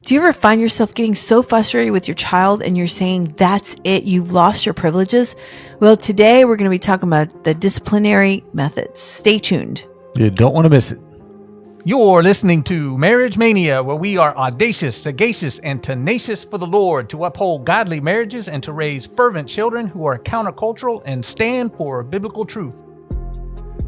Do you ever find yourself getting so frustrated with your child and you're saying, that's it, you've lost your privileges? Well, today we're going to be talking about the disciplinary methods. Stay tuned. You don't want to miss it. You're listening to Marriage Mania, where we are audacious, sagacious, and tenacious for the Lord to uphold godly marriages and to raise fervent children who are countercultural and stand for biblical truth.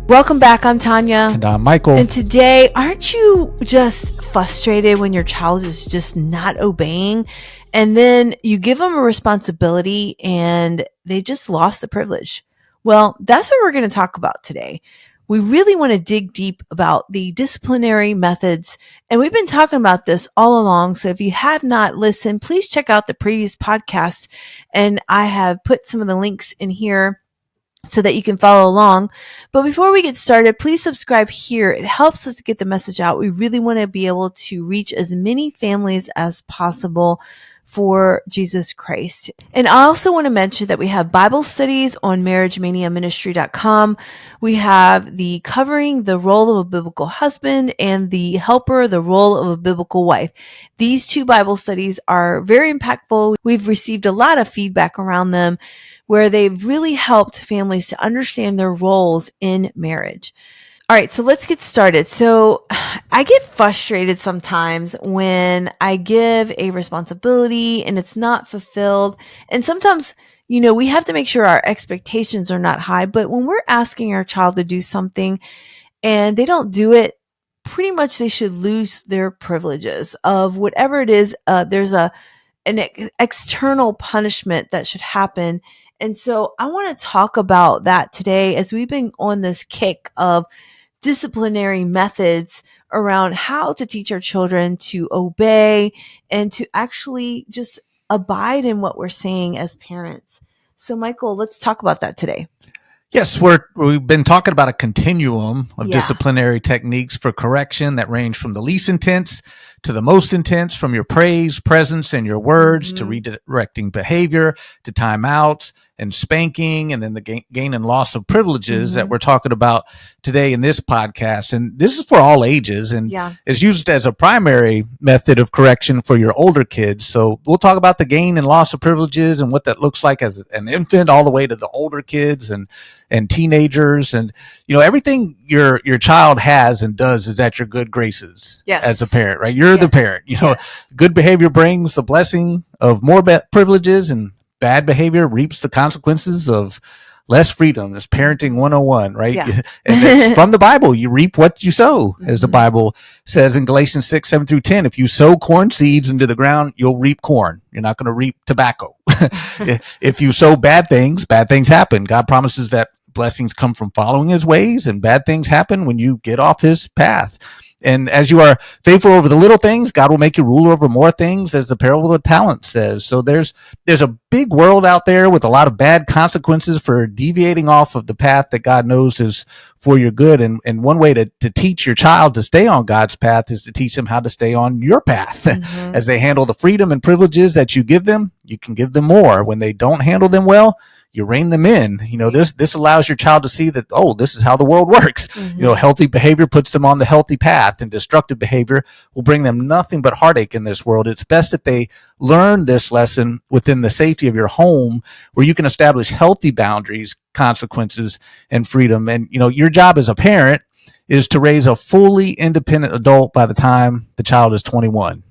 Welcome back. I'm Tanya. And I'm Michael. And today, aren't you just frustrated when your child is just not obeying? And then you give them a responsibility and they just lost the privilege. Well, that's what we're going to talk about today. We really want to dig deep about the disciplinary methods. And we've been talking about this all along. So if you have not listened, please check out the previous podcast. And I have put some of the links in here so that you can follow along. But before we get started, please subscribe here. It helps us to get the message out. We really want to be able to reach as many families as possible for Jesus Christ. And I also want to mention that we have Bible studies on marriagemaniaministry.com. We have the covering the role of a biblical husband and the helper, the role of a biblical wife. These two Bible studies are very impactful. We've received a lot of feedback around them where they've really helped families to understand their roles in marriage. All right, so let's get started. So I get frustrated sometimes when I give a responsibility and it's not fulfilled. And sometimes, we have to make sure our expectations are not high. But when we're asking our child to do something and they don't do it, pretty much they should lose their privileges of whatever it is. There's an external punishment that should happen. And so I want to talk about that today as we've been on this kick of disciplinary methods around how to teach our children to obey and to actually just abide in what we're saying as parents. So Michael, let's talk about that today. Yes, we've been talking about a continuum of disciplinary techniques for correction that range from the least intense to the most intense, from your praise, presence, and your words to redirecting behavior to timeouts and spanking, and then the gain and loss of privileges that we're talking about today in this podcast. And this is for all ages and is used as a primary method of correction for your older kids. So we'll talk about the gain and loss of privileges and what that looks like as an infant all the way to the older kids and teenagers. And, everything your child has and does is at your good graces as a parent, right? You're the parent. Good behavior brings the blessing of more privileges, and bad behavior reaps the consequences of less freedom. It's parenting 101, right? Yeah. And it's from the Bible. You reap what you sow, as the Bible says in Galatians 6:7-10. If you sow corn seeds into the ground, you'll reap corn. You're not going to reap tobacco. If you sow bad things happen. God promises that blessings come from following his ways, and bad things happen when you get off his path. And as you are faithful over the little things, God will make you ruler over more things, as the parable of the talents says. So there's a big world out there with a lot of bad consequences for deviating off of the path that God knows is for your good. And one way to teach your child to stay on God's path is to teach them how to stay on your path. As they handle the freedom and privileges that you give them, you can give them more. When they don't handle them well, you rein them in. This allows your child to see that, this is how the world works. Healthy behavior puts them on the healthy path, and destructive behavior will bring them nothing but heartache in this world. It's best that they learn this lesson within the safety of your home, where you can establish healthy boundaries, consequences, and freedom. And, your job as a parent is to raise a fully independent adult by the time the child is 21.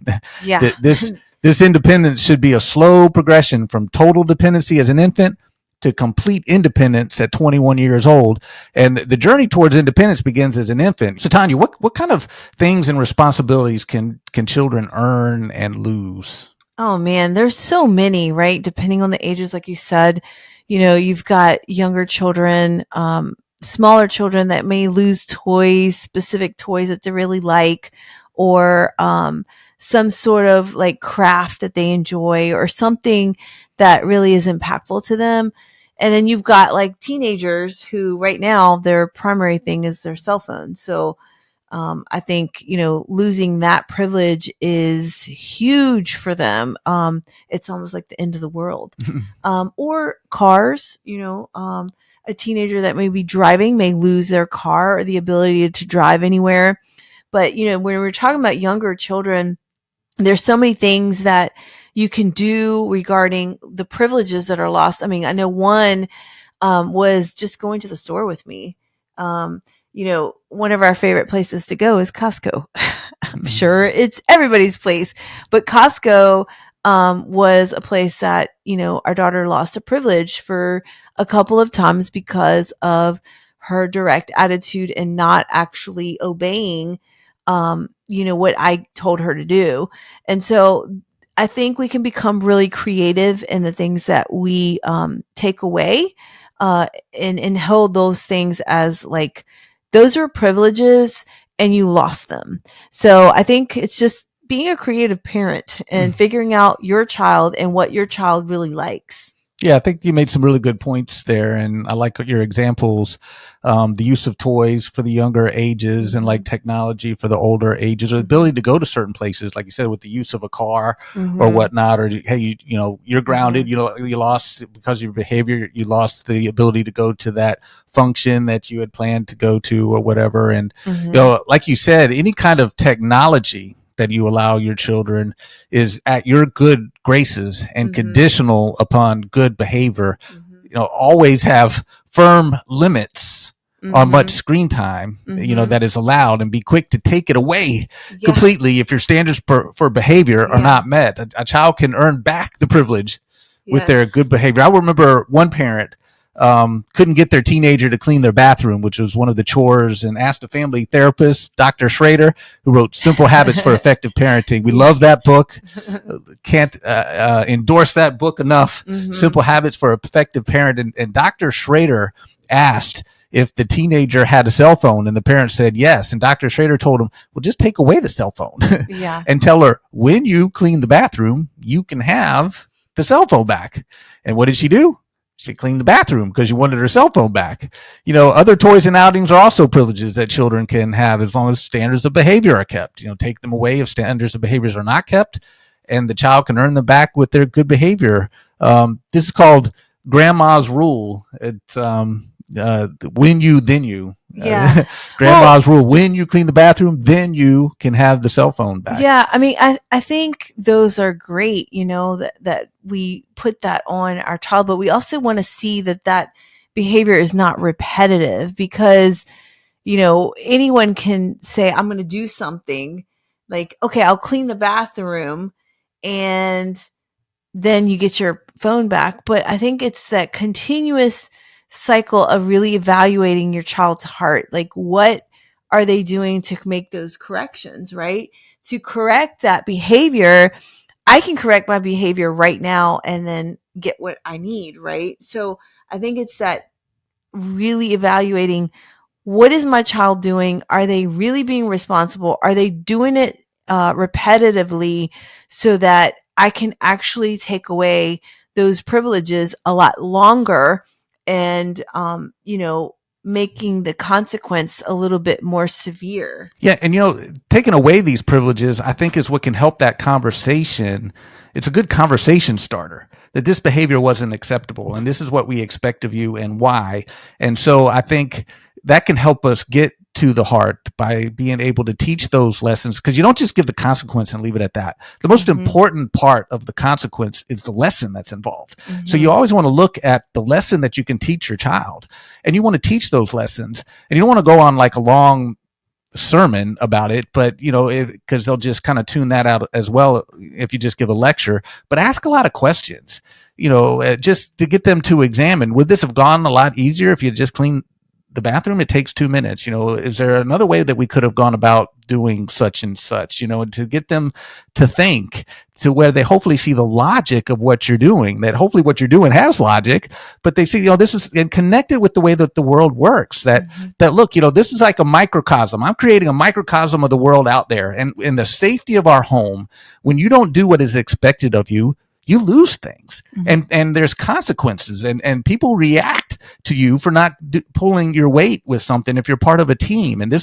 Yeah. This independence should be a slow progression from total dependency as an infant to complete independence at 21 years old. And the journey towards independence begins as an infant. So Tanya, what kind of things and responsibilities can children earn and lose? Oh man, there's so many, right? Depending on the ages, like you said, you've got younger children, smaller children that may lose toys, specific toys that they really like, or, some sort of like craft that they enjoy, or something that really is impactful to them. And then you've got like teenagers who right now their primary thing is their cell phone. So I think, losing that privilege is huge for them. It's almost like the end of the world. Or cars, a teenager that may be driving may lose their car or the ability to drive anywhere. But, when we're talking about younger children, there's so many things that you can do regarding the privileges that are lost. I mean, I know one was just going to the store with me. One of our favorite places to go is Costco. I'm sure it's everybody's place, but Costco was a place that, our daughter lost a privilege for a couple of times because of her direct attitude and not actually obeying, what I told her to do. And so I think we can become really creative in the things that we take away, and hold those things as like, those are privileges and you lost them. So I think it's just being a creative parent and figuring out your child and what your child really likes. Yeah, I think you made some really good points there, and I like your examples. The use of toys for the younger ages, and like technology for the older ages, or the ability to go to certain places, like you said, with the use of a car or whatnot. Or hey, you're grounded. You lost because of your behavior. You lost the ability to go to that function that you had planned to go to, or whatever. And like you said, any kind of technology that you allow your children is at your good graces and conditional upon good behavior. Always have firm limits on much screen time, that is allowed, and be quick to take it away completely if your standards for behavior are not met. A child can earn back the privilege with their good behavior. I remember one parent couldn't get their teenager to clean their bathroom, which was one of the chores, and asked a family therapist, Dr. Schrader, who wrote Simple Habits for Effective Parenting. We love that book. Can't endorse that book enough. Simple Habits for Effective Parenting. And Dr. Schrader asked if the teenager had a cell phone, and the parent said yes. And Dr. Schrader told him, well, just take away the cell phone and tell her, when you clean the bathroom, you can have the cell phone back. And what did she do? She cleaned the bathroom because she wanted her cell phone back. Other toys and outings are also privileges that children can have as long as standards of behavior are kept. Take them away if standards of behaviors are not kept, and the child can earn them back with their good behavior. This is called grandma's rule. It's when you, then you. Grandma's rule. When you clean the bathroom, then you can have the cell phone back. Yeah. I mean, I think those are great, that we put that on our child, but we also want to see that behavior is not repetitive, because, anyone can say, I'm going to do something like, okay, I'll clean the bathroom, and then you get your phone back. But I think it's that continuous cycle of really evaluating your child's heart. Like, what are they doing to make those corrections, right? To correct that behavior, I can correct my behavior right now and then get what I need, right? So I think it's that really evaluating, what is my child doing? Are they really being responsible? Are they doing it repetitively, so that I can actually take away those privileges a lot longer, and, making the consequence a little bit more severe. Yeah. And, taking away these privileges, I think, is what can help that conversation. It's a good conversation starter that this behavior wasn't acceptable, and this is what we expect of you and why. And so I think that can help us get to the heart by being able to teach those lessons, because you don't just give the consequence and leave it at that. The most important part of the consequence is the lesson that's involved. So you always want to look at the lesson that you can teach your child, and you want to teach those lessons, and you don't want to go on like a long sermon about it, but because they'll just kind of tune that out as well if you just give a lecture. But ask a lot of questions, just to get them to examine, would this have gone a lot easier if you just cleaned the bathroom? It takes 2 minutes. Is there another way that we could have gone about doing such and such, to get them to think, to where they hopefully see the logic of what you're doing, that hopefully what you're doing has logic, but they see, this is, and connected with the way that the world works, that look, this is like a microcosm. I'm creating a microcosm of the world out there, and in the safety of our home, when you don't do what is expected of you, you lose things, and there's consequences, and people react to you for not pulling your weight with something if you're part of a team. And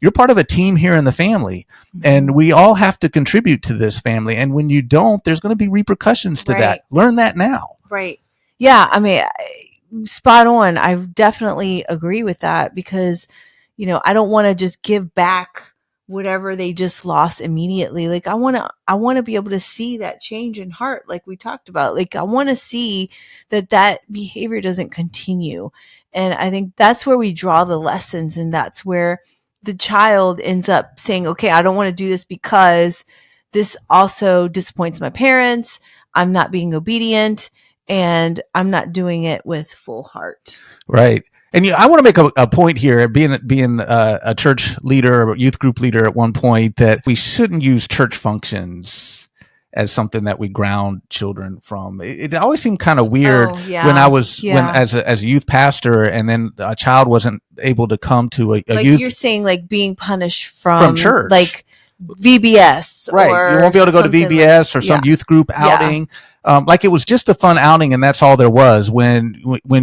you're part of a team here in the family, and we all have to contribute to this family. And when you don't, there's going to be repercussions to that. Learn that now. Right. Yeah. I mean, spot on. I definitely agree with that, because, I don't want to just give back whatever they just lost immediately. Like I want to be able to see that change in heart, like we talked about. Like I want to see that behavior doesn't continue. And I think that's where we draw the lessons, and that's where the child ends up saying, okay, I don't want to do this because this also disappoints my parents. I'm not being obedient, and I'm not doing it with full heart. Right. And I want to make a point here, being a church leader or youth group leader at one point, that we shouldn't use church functions as something that we ground children from. It always seemed kind of weird when I was when as a youth pastor, and then a child wasn't able to come to a like youth. You're saying like being punished from church, like VBS, right? Or you won't be able to go to VBS or some youth group outing. Like it was just a fun outing, and that's all there was. When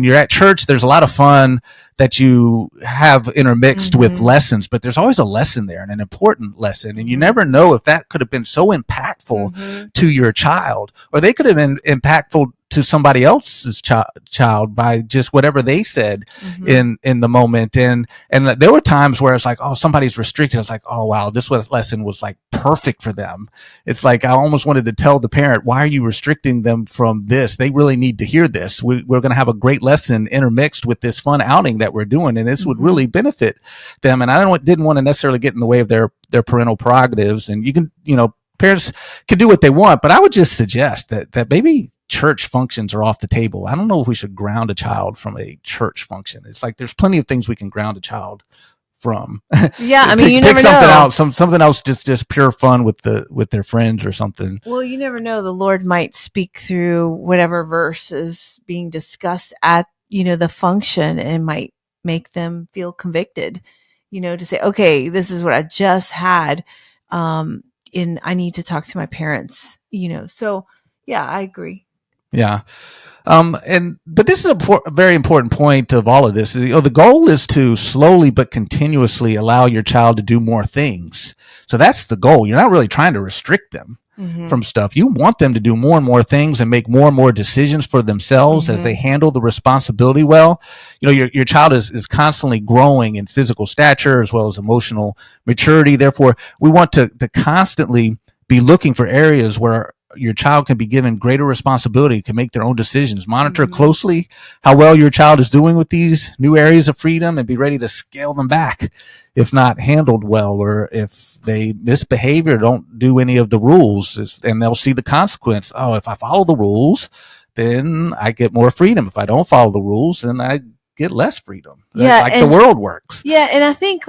you're at church, there's a lot of fun that you have intermixed with lessons, but there's always a lesson there, and an important lesson, and you never know if that could have been so impactful to your child, or they could have been impactful to somebody else's child by just whatever they said in the moment. And there were times where it's like, oh, somebody's restricted. It's like, oh wow, this lesson was like perfect for them. It's like I almost wanted to tell the parent, why are you restricting them from this? They really need to hear this. We're going to have a great lesson intermixed with this fun outing that we're doing, and this would really benefit them. And I didn't want to necessarily get in the way of their parental prerogatives. And you can, parents can do what they want, but I would just suggest that maybe church functions are off the table. I don't know if we should ground a child from a church function. It's like there's plenty of things we can ground a child from. Yeah, I mean, you never something know. Out, something else, just pure fun with their friends or something. Well, you never know. The Lord might speak through whatever verse is being discussed at the function, and might make them feel convicted. To say, okay, this is what I just had, and I need to talk to my parents. So yeah, I agree. Yeah. But this is a very important point of all of this. The goal is to slowly but continuously allow your child to do more things. So that's the goal. You're not really trying to restrict them from stuff. You want them to do more and more things and make more and more decisions for themselves as they handle the responsibility well. Your child is constantly growing in physical stature as well as emotional maturity. Therefore, we want to constantly be looking for areas where your child can be given greater responsibility, can make their own decisions. Monitor closely how well your child is doing with these new areas of freedom, and be ready to scale them back if not handled well, or if they misbehave or don't do any of the rules. And they'll see the consequence. Oh, if I follow the rules, then I get more freedom. If I don't follow the rules, then I get less freedom. Yeah, like the world works. Yeah, and I think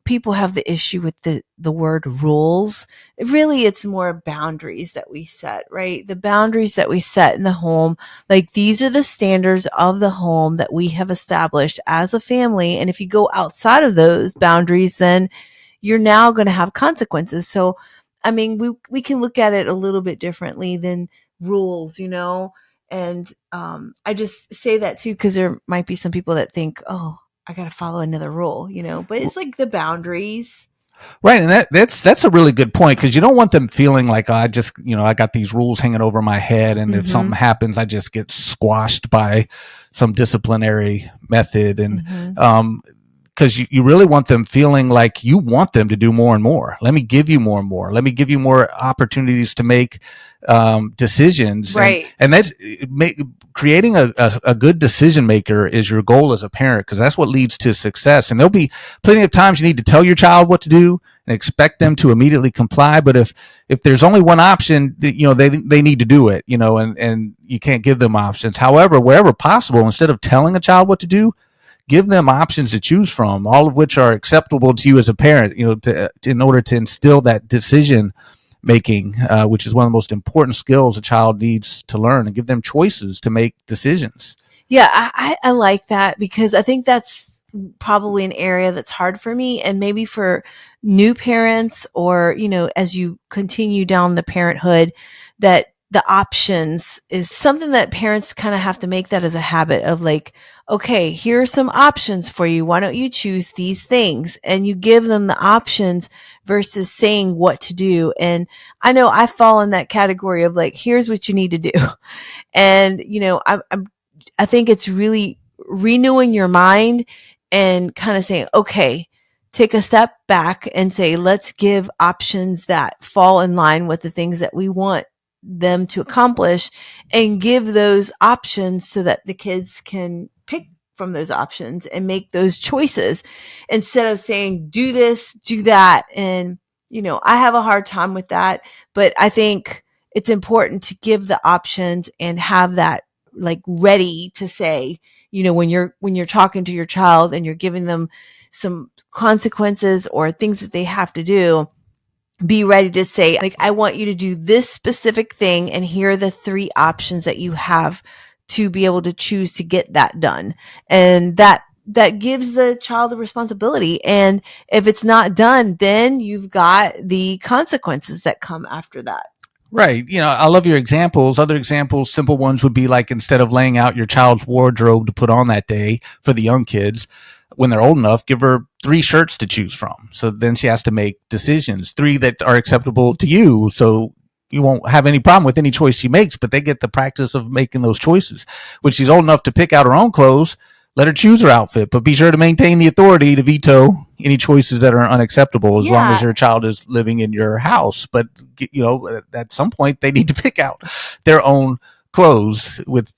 people have the issue with the word rules. Really, it's more boundaries that we set, right? The boundaries that we set in the home, like these are the standards of the home that we have established as a family. And if you go outside of those boundaries, then you're now going to have consequences. So, I mean, we can look at it a little bit differently than rules, And I just say that too, because there might be some people that think, oh, I got to follow another rule, but it's like the boundaries. Right. And that's a really good point, because you don't want them feeling like, I got these rules hanging over my head, and if something happens, I just get squashed by some disciplinary method. And, because you really want them feeling like you want them to do more and more. Let me give you more and more. Let me give you more opportunities to make decisions. Right. And that's creating a good decision maker is your goal as a parent, because that's what leads to success. And there'll be plenty of times you need to tell your child what to do and expect them to immediately comply. But if there's only one option, they need to do it, and you can't give them options. However, wherever possible, instead of telling a child what to do, give them options to choose from, all of which are acceptable to you as a parent, in order to instill that decision making, which is one of the most important skills a child needs to learn, and give them choices to make decisions. Yeah, I like that, because I think that's probably an area that's hard for me, and maybe for new parents, or, as you continue down the parenthood, that the options is something that parents kind of have to make that as a habit of, like, okay, here are some options for you. Why don't you choose these things? And you give them the options versus saying what to do. And I know I fall in that category of, like, here's what you need to do. And, I think it's really renewing your mind and kind of saying, okay, take a step back and say, let's give options that fall in line with the things that we want them to accomplish, and give those options so that the kids can pick from those options and make those choices, instead of saying, do this, do that. And, I have a hard time with that, but I think it's important to give the options and have that like ready to say, when you're talking to your child and you're giving them some consequences or things that they have to do, be ready to say, like, I want you to do this specific thing, and here are the 3 options that you have to be able to choose to get that done. And that gives the child the responsibility. And if it's not done, then you've got the consequences that come after that. Right. I love your examples. Other examples, simple ones would be like, instead of laying out your child's wardrobe to put on that day for the young kids, when they're old enough, give her 3 shirts to choose from. So then she has to make decisions, 3 that are acceptable to you. So you won't have any problem with any choice she makes, but they get the practice of making those choices. When she's old enough to pick out her own clothes, let her choose her outfit, but be sure to maintain the authority to veto any choices that are unacceptable, as long as your child is living in your house. But, at some point they need to pick out their own clothes with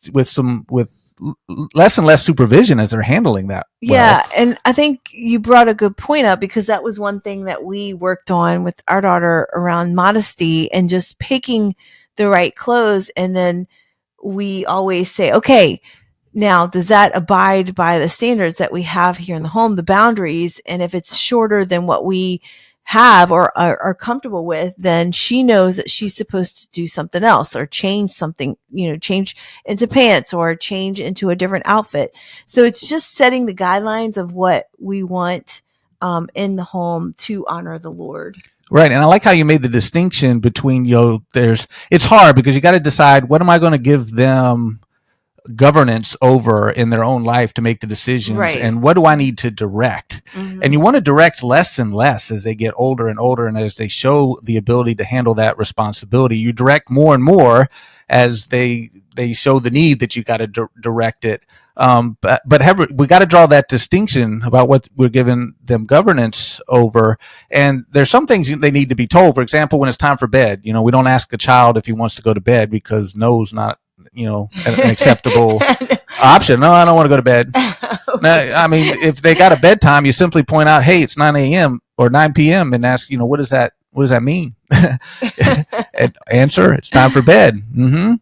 less and less supervision as they're handling that. Yeah. Well. And I think you brought a good point up, because that was one thing that we worked on with our daughter around modesty and just picking the right clothes. And then we always say, okay, now, does that abide by the standards that we have here in the home, the boundaries? And if it's shorter than what we have or are comfortable with, then she knows that she's supposed to do something else, or change something, change into pants or change into a different outfit. So it's just setting the guidelines of what we want in the home to honor the Lord. Right. And I like how you made the distinction between, it's hard because you got to decide, what am I going to give them governance over in their own life to make the decisions, right, and what do I need to direct? Mm-hmm. And you want to direct less and less as they get older and older, and as they show the ability to handle that responsibility. You direct more and more as they show the need that you got to direct it. But we got to draw that distinction about what we're giving them governance over. And there's some things they need to be told. For example, when it's time for bed, we don't ask a child if he wants to go to bed, because no's not an acceptable option. No, I don't want to go to bed. No, I mean, if they got a bedtime, you simply point out, hey, it's 9 a.m. or 9 p.m. and ask, what does that mean? Answer, it's time for bed. Mm-hmm.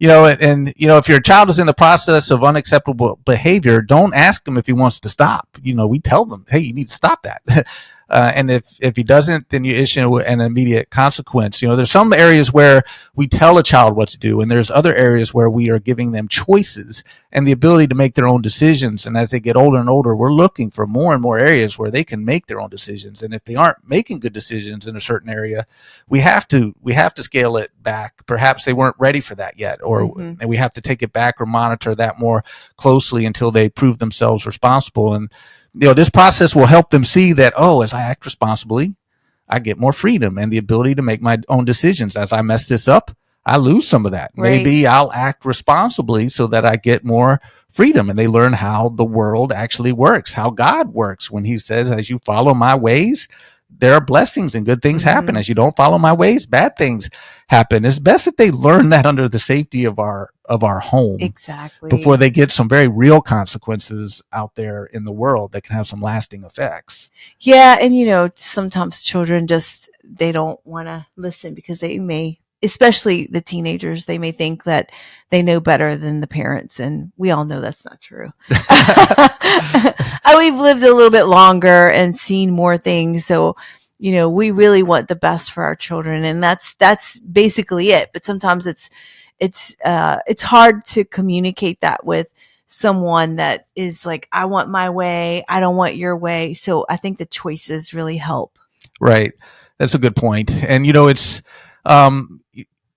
If your child is in the process of unacceptable behavior, don't ask him if he wants to stop. We tell them, hey, you need to stop that. And if he doesn't, then you issue an immediate consequence. There's some areas where we tell a child what to do, and there's other areas where we are giving them choices and the ability to make their own decisions. And as they get older and older, we're looking for more and more areas where they can make their own decisions. And if they aren't making good decisions in a certain area, we have to scale it back. Perhaps they weren't ready for that yet, or and we have to take it back or monitor that more closely until they prove themselves responsible. And this process will help them see that, as I act responsibly, I get more freedom and the ability to make my own decisions. As I mess this up, I lose some of that. Right. Maybe I'll act responsibly so that I get more freedom. And they learn how the world actually works, how God works, when he says, as you follow my ways, there are blessings and good things happen. As you don't follow my ways, bad things happen. It's best that they learn that under the safety of our home. Exactly. Before they get some very real consequences out there in the world that can have some lasting effects. Yeah. And, sometimes children they don't want to listen, because they may, especially the teenagers, they may think that they know better than the parents. And we all know that's not true. We've lived a little bit longer and seen more things. So, we really want the best for our children, and that's basically it. But sometimes it's hard to communicate that with someone that is like, I want my way, I don't want your way. So I think the choices really help. Right. That's a good point. And, it's,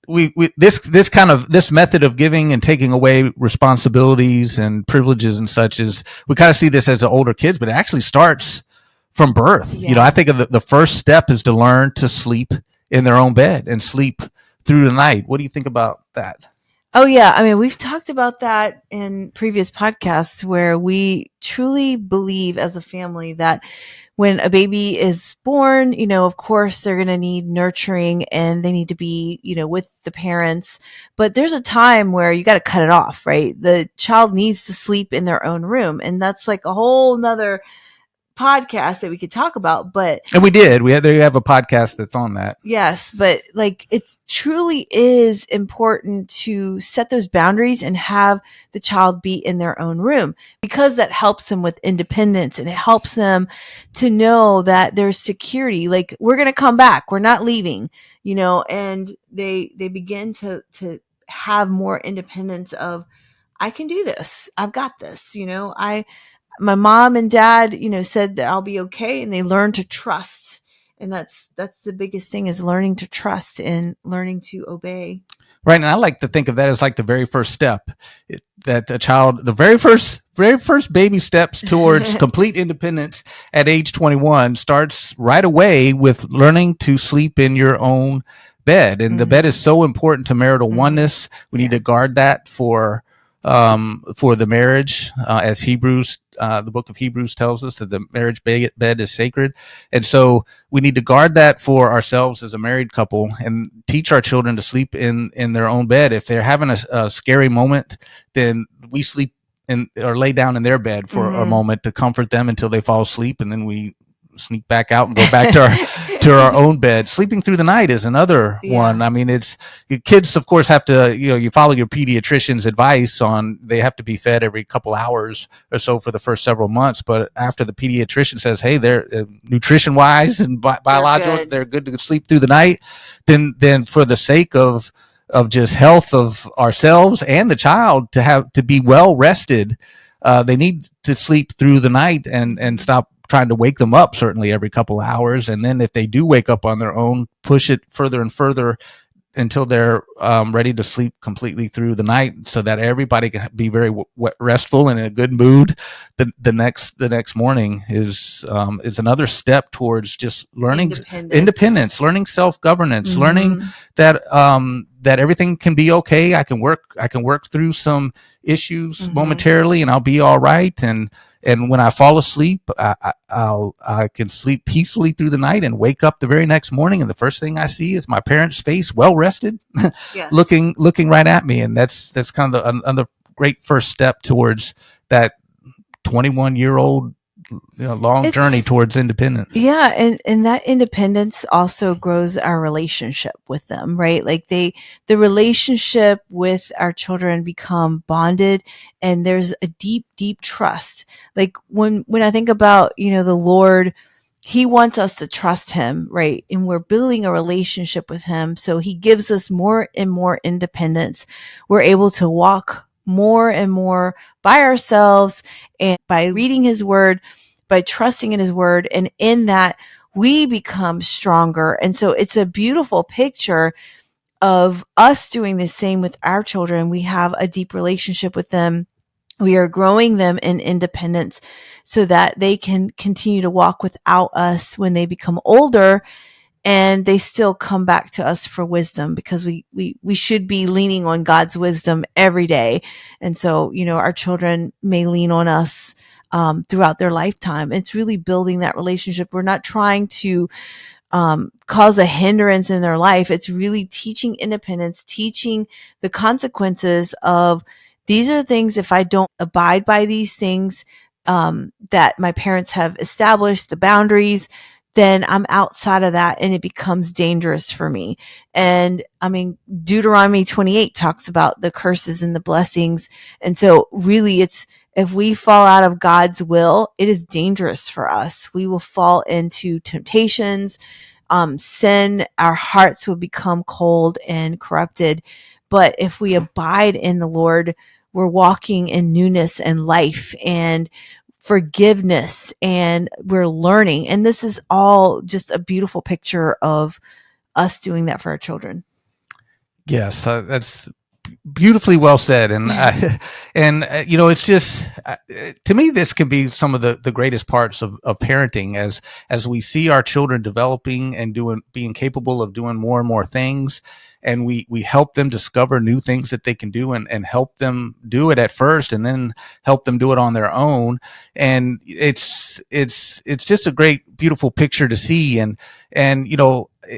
this method of giving and taking away responsibilities and privileges and such we kind of see this as the older kids, but it actually starts from birth. Yeah. I think of the first step is to learn to sleep in their own bed and sleep through the night. What do you think about that? Oh, yeah. I mean, we've talked about that in previous podcasts where we truly believe as a family that when a baby is born, of course, they're going to need nurturing and they need to be, with the parents. But there's a time where you got to cut it off, right? The child needs to sleep in their own room. And that's like a whole nother podcast that we could talk about. But And they have a podcast that's on that. yes, but like it truly is important to set those boundaries and have the child be in their own room, because that helps them with independence and it helps them to know that there's security. Like, we're going to come back. We're not leaving, and they begin to have more independence of, I can do this. I've got this, my mom and dad, said that I'll be okay, and they learn to trust. And that's the biggest thing, is learning to trust and learning to obey. Right. And I like to think of that as like the very first step, that a child, the very first baby steps towards complete independence at age 21 starts right away with learning to sleep in your own bed. And the bed is so important to marital oneness. We need to guard that for the marriage, as the book of Hebrews tells us that the marriage bed is sacred. And so we need to guard that for ourselves as a married couple and teach our children to sleep in their own bed. If they're having a scary moment, then we sleep or lay down in their bed for a moment to comfort them until they fall asleep. And then we sneak back out and go back to our own bed. Sleeping through the night is another one. I mean, kids, of course, have to, you follow your pediatrician's advice on, they have to be fed every couple hours or so for the first several months. But after the pediatrician says, hey, they're nutrition wise and biological, they're good to sleep through the night, then for the sake of just health of ourselves and the child to be well rested, they need to sleep through the night and stop trying to wake them up certainly every couple of hours. And then if they do wake up on their own, push it further and further until they're ready to sleep completely through the night, so that everybody can be very restful and in a good mood. The next morning is another step towards just learning independence, learning self-governance, learning that that everything can be okay. I can work through some issues momentarily and I'll be all right. And when I fall asleep, I can sleep peacefully through the night and wake up the very next morning, and the first thing I see is my parents' face, well rested, yes. looking right at me, and that's kind of another great first step towards that 21-year-old long journey towards independence. Yeah, and that independence also grows our relationship with them, right? Like the relationship with our children become bonded, and there's a deep, deep trust. Like when I think about, the Lord, he wants us to trust him, right? And we're building a relationship with him. So he gives us more and more independence. We're able to walk more and more by ourselves, and by reading his word, by trusting in his word, and in that we become stronger. And so it's a beautiful picture of us doing the same with our children. We have a deep relationship with them. We are growing them in independence so that they can continue to walk without us when they become older, and they still come back to us for wisdom, because we should be leaning on God's wisdom every day. And so, our children may lean on us throughout their lifetime. It's really building that relationship. We're not trying to cause a hindrance in their life. It's really teaching independence, teaching the consequences of, these are things, if I don't abide by these things that my parents have established, the boundaries, then I'm outside of that and it becomes dangerous for me. And I mean, Deuteronomy 28 talks about the curses and the blessings. And so really if we fall out of God's will, it is dangerous for us. We will fall into temptations, sin, our hearts will become cold and corrupted. But if we abide in the Lord, we're walking in newness and life and forgiveness, and we're learning. And this is all just a beautiful picture of us doing that for our children. Yes, that's beautifully well said. And it's just, to me, this can be some of the greatest parts of parenting, as we see our children developing and being capable of doing more and more things. and we help them discover new things that they can do, and help them do it at first, and then help them do it on their own. And it's just a great, beautiful picture to see. And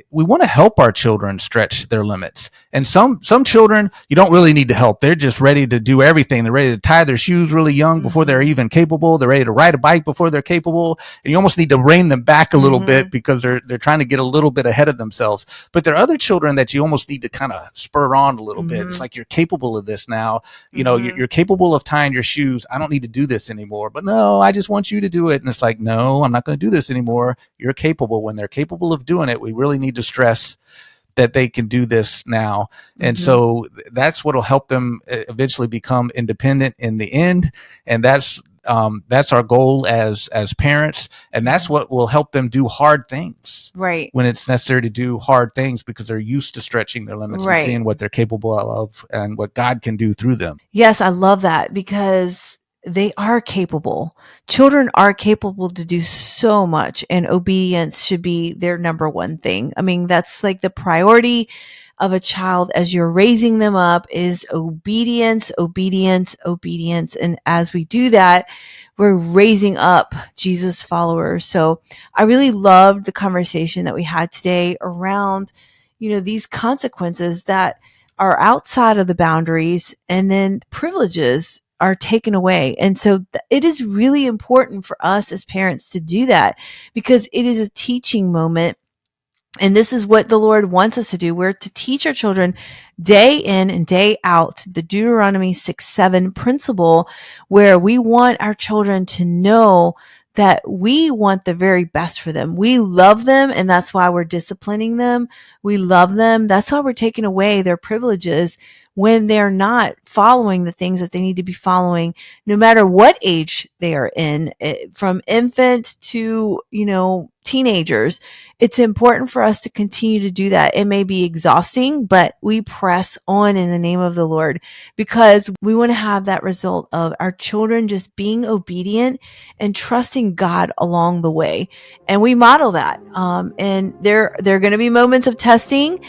we want to help our children stretch their limits. And some children, you don't really need to help. They're just ready to do everything. They're ready to tie their shoes really young before they're even capable. They're ready to ride a bike before they're capable. And you almost need to rein them back a little bit, because they're trying to get a little bit ahead of themselves. But there are other children that you almost need to kind of spur on a little bit. It's like, you're capable of this now. You're capable of tying your shoes. I don't need to do this anymore. But no, I just want you to do it. And it's like, no, I'm not going to do this anymore. You're capable. When they're capable of doing it, we really need to stress that they can do this now. And so that's what will help them eventually become independent in the end. And that's our goal as parents. And that's what will help them do hard things, right, when it's necessary to do hard things, because they're used to stretching their limits, and seeing what they're capable of and what God can do through them. Yes, I love that, because they are capable. Children are capable to do so much, and obedience should be their number one thing. I mean, that's like the priority of a child as you're raising them up, is obedience, obedience, obedience. And as we do that, we're raising up Jesus followers. So I really loved the conversation that we had today around, these consequences that are outside of the boundaries, and then privileges are taken away. And so it is really important for us as parents to do that, because it is a teaching moment. And this is what the Lord wants us to do. We're to teach our children day in and day out the Deuteronomy 6:7 principle, where we want our children to know that we want the very best for them. We love them, and that's why we're disciplining them. We love them. That's why we're taking away their privileges when they're not following the things that they need to be following, no matter what age they are in, from infant to, teenagers. It's important for us to continue to do that. It may be exhausting, but we press on in the name of the Lord, because we want to have that result of our children just being obedient and trusting God along the way. And we model that. And there are going to be moments of testing,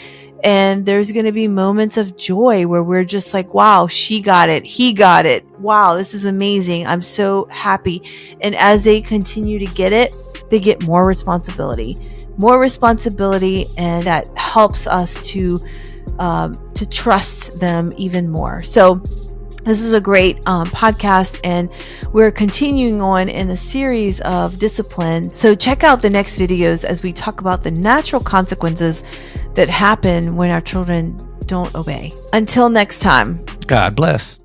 and there's going to be moments of joy where we're just like, wow, she got it. He got it. Wow, this is amazing. I'm so happy. And as they continue to get it, they get more responsibility, and that helps us to trust them even more. So this is a great podcast, and we're continuing on in the series of discipline. So check out the next videos as we talk about the natural consequences that happen when our children don't obey. Until next time. God bless.